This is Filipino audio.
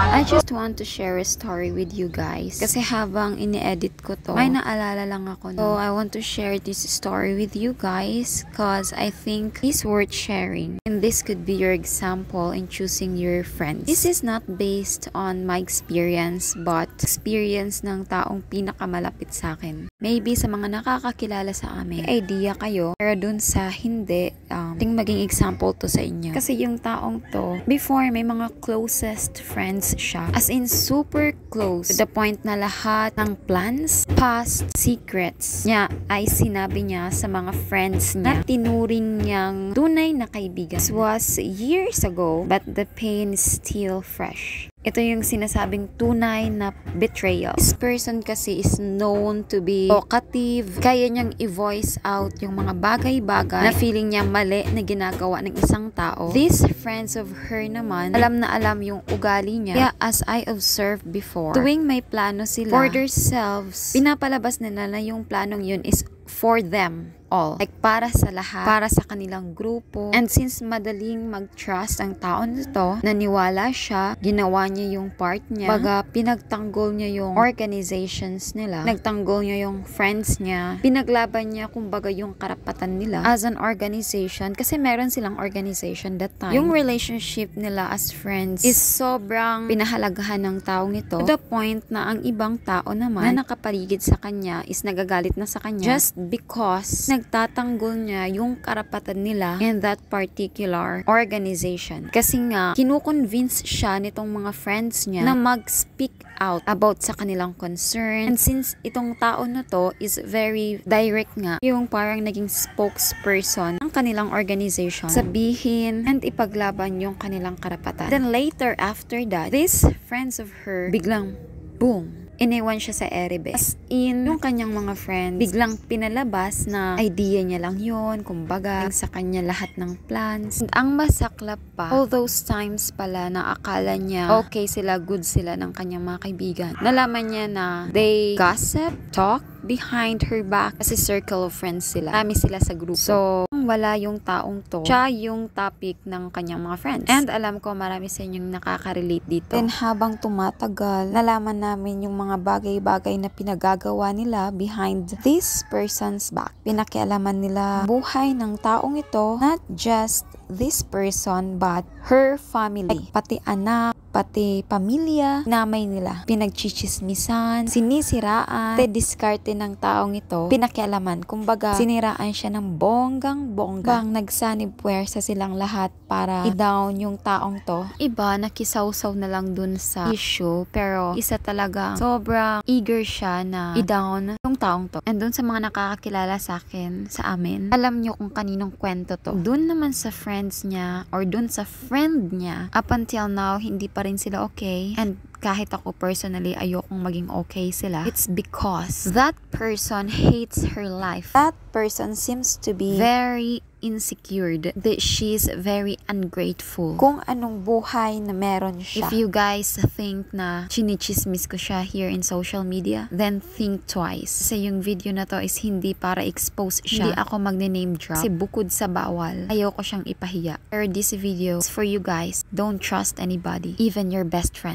I just want to share a story with you guys. Kasi habang ini-edit ko to, may naalala lang ako. So, I want to share this story with you guys because I think it's worth sharing. And this could be your example in choosing your friends. This is not based on my experience, but experience ng taong pinakamalapit sa akin. Maybe sa mga nakakakilala sa amin, may idea kayo. Pero dun sa hindi, ting maging example to sa inyo. Kasi yung taong to, before may mga closest friends siya. As in, super close. To the point na lahat ng plans, past secrets niya ay sinabi niya sa mga friends niya na tinuring niyang tunay na kaibigan. This was years ago, but the pain is still fresh. Ito yung sinasabing tunay na betrayal. This person kasi is known to be talkative. Kaya niyang i-voice out yung mga bagay-bagay na feeling niya mali na ginagawa ng isang tao. These friends of her naman, alam na alam yung ugali niya. Kaya as I observed before, tuwing may plano sila for themselves, pinapalabas nila na yung planong yun is for them all. Like, para sa lahat. Para sa kanilang grupo. And since madaling mag-trust ang tao nito, naniwala siya, ginawa niya yung part niya, baga pinagtanggol niya yung organizations nila, pinagtanggol niya yung friends niya, pinaglaban niya kumbaga yung karapatan nila as an organization, kasi meron silang organization that time. Yung relationship nila as friends is sobrang pinahalagahan ng taong ito, to the point na ang ibang tao naman na nakapaligid sa kanya is nagagalit na sa kanya just because nagtatanggol niya yung karapatan nila in that particular organization. Kasi nga, kinukonvince siya nitong mga friends niya na mag-speak out about sa kanilang concern. And since itong tao na to is very direct nga, yung parang naging spokesperson ng kanilang organization, sabihin and ipaglaban yung kanilang karapatan. Then later, after that, these friends of her biglang, boom, iniwan siya sa Erebe. As in, yung kanyang mga friends, biglang pinalabas na idea niya lang yun, kumbaga, sa kanya lahat ng plans. And ang masaklap pa, all those times pala na akala niya, okay sila, good sila ng kanyang mga kaibigan. Nalaman niya na they gossip, talk, behind her back kasi circle of friends sila. Marami sila sa grupo. So, wala yung taong to, siya yung topic ng kanyang mga friends. And alam ko marami sa inyong nakaka-relate dito. Then habang tumatagal, nalaman namin yung mga bagay-bagay na pinagagawa nila behind this person's back. Pinakialaman nila buhay ng taong ito, not just this person but her family. Like, pati anak, pati pamilya, namay nila. Pinagchichismisan, sinisiraan, diskarte ng taong ito, pinakialaman. Kumbaga, siniraan siya ng bonggang-bongga. Bang nagsanib puwersa silang lahat para i-down yung taong to. Iba, nakisawsaw na lang dun sa issue, pero isa talaga, sobrang eager siya na i-down yung taong to. And dun sa mga nakakakilala sa akin, sa amin, alam nyo kung kaninong kwento to. Dun naman sa friends niya, or dun sa friend niya, up until now, hindi pa rin sila okay. And kahit ako personally, ayokong maging okay sila. It's because that person hates her life. That person seems to be very insecure, that she's very ungrateful kung anong buhay na meron siya. If you guys think na chinichismis ko siya here in social media, then think twice. Kasi yung video na to is hindi para expose siya. Hindi ako magne-name drop. Kasi bukod sa bawal, ayoko siyang ipahiya. Pero this video is for you guys. Don't trust anybody, even your best friend.